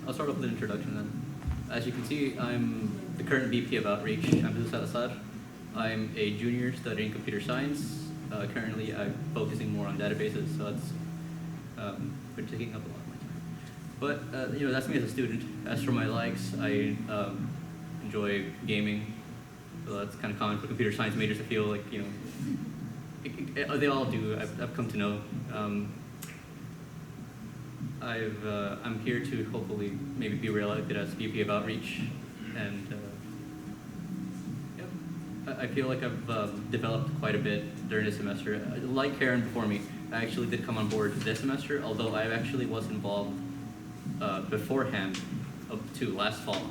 I'll start off with an introduction then. As you can see, I'm the current VP of Outreach. I'm Salazar. I'm a junior studying computer science. Currently, I'm focusing more on databases, so that's been taking up a lot of my time. But that's me as a student. As for my likes, I enjoy gaming. So that's kind of common for computer science majors. I feel like they all do. I've come to know. I'm here to hopefully maybe be reelected as VP of Outreach, and I feel like I've developed quite a bit during this semester. Like Karen before me, I actually did come on board this semester, although I actually was involved beforehand up to last fall.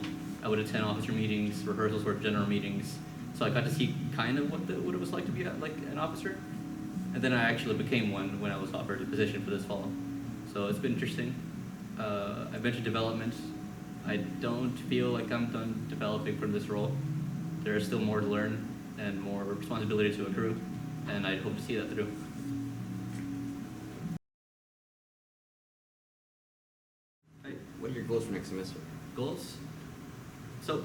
I would attend officer meetings, rehearsals, or general meetings, so I got to see kind of what it was like to be like an officer, and then I actually became one when I was offered a position for this fall. So it's been interesting. I mentioned development. I don't feel like I'm done developing for this role. There is still more to learn and more responsibility to accrue, and I hope to see that through. What are your goals for next semester? Goals? So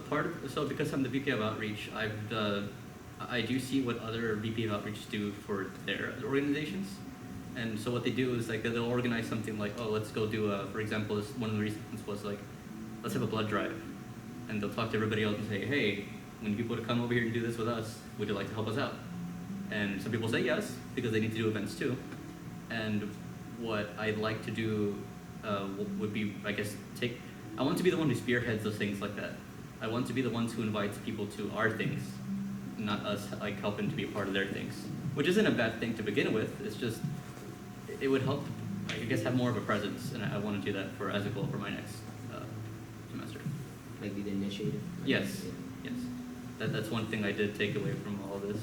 because I'm the VP of Outreach, I do see what other VP of Outreach do for their organizations. And so what they do is like they'll organize something like, oh, let's go do for example, one of the reasons was like, let's have a blood drive. And they'll talk to everybody else and say, hey, we need people to come over here and do this with us. Would you like to help us out? And some people say yes, because they need to do events too. And what I'd like to do would be, I guess, I want to be the one who spearheads those things like that. I want to be the ones who invites people to our things, not us like helping to be a part of their things. Which isn't a bad thing to begin with, it's just, it would help, I guess, have more of a presence, and I want to do that as a goal for my next semester. Like be the initiative? Yes, yes. That's one thing I did take away from all of this.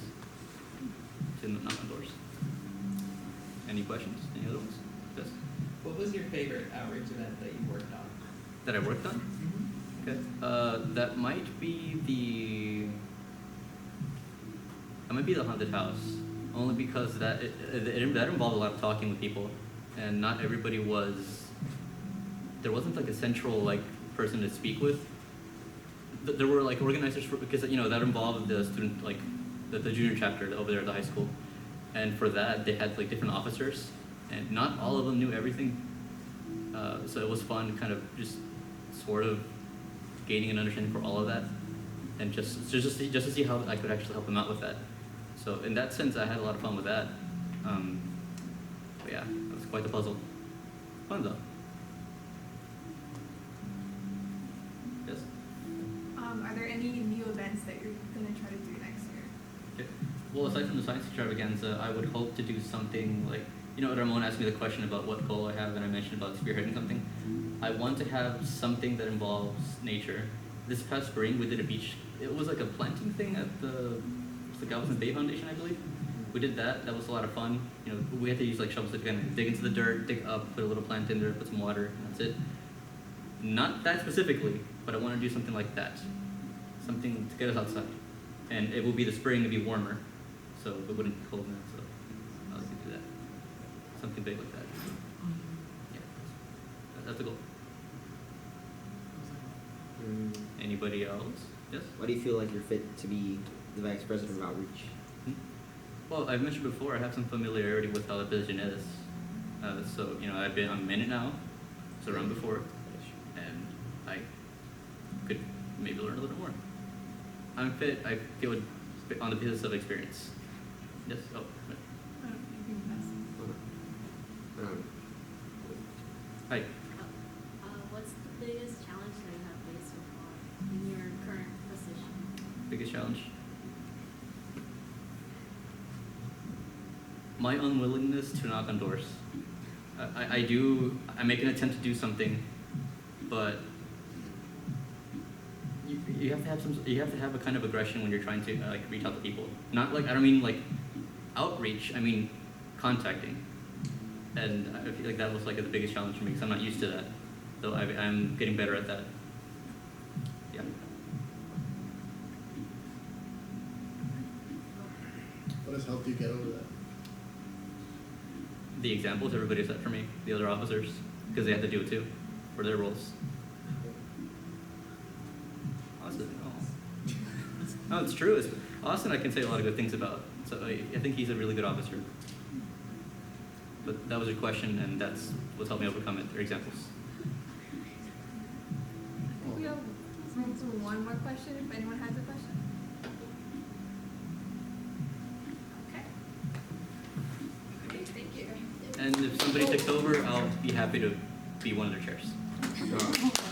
To knock on doors. Any questions? Any other ones? Yes. What was your favorite outreach event that you worked on? That I worked on? Okay. That might be the haunted house. Only because that involved a lot of talking with people, and not everybody there wasn't like a central like person to speak with. There were like organizers because that involved the student like the junior chapter over there at the high school, and for that they had like different officers, and not all of them knew everything. So it was fun, kind of just sort of gaining an understanding for all of that, and just to see how I could actually help them out with that. So in that sense, I had a lot of fun with that. But yeah, it was quite the puzzle. Fun though. Yes? Are there any new events that you're going to try to do next year? Okay. Well, aside from the science extravaganza, I would hope to do something like, Ramon asked me the question about what goal I have, and I mentioned about spearheading something. I want to have something that involves nature. This past spring, we did a beach. It was like a planting thing at the Galveston Bay Foundation, I believe. We did that. That was a lot of fun. We had to use like shovels to kind of dig into the dirt, dig up, put a little plant in there, put some water, and that's it. Not that specifically, but I want to do something like that. Something to get us outside. And it will be the spring to be warmer, so it wouldn't be cold now. So I'll like to do that. Something big like that. Yeah, that's the goal. Anybody else? Yes? Why do you feel like you're fit to be the vice president of outreach? Well, I've mentioned before, I have some familiarity with how the position is. So, I'm in it now, so around before, and I could maybe learn a little more. I'm fit, I feel, on the basis of experience. Yes? Oh, right. Hi. What's the biggest challenge that you have faced so far in your current position? Biggest challenge? My unwillingness to knock on doors. I make an attempt to do something, but you have to have a kind of aggression when you're trying to reach out to people. Not like, I don't mean like outreach, I mean contacting. And I feel like that was like the biggest challenge for me because I'm not used to that. Though I'm getting better at that. Yeah. What has helped you get over that? The examples everybody set for me, the other officers, because they had to do it too, for their roles. No, it's true. Austin I can say a lot of good things about. So I think he's a really good officer. But that was your question, and that's what's helped me overcome it. They're examples. I think we have room for one more question if anyone has a question. Okay. Okay, thank you. And if somebody takes over, I'll be happy to be one of their chairs. Sure.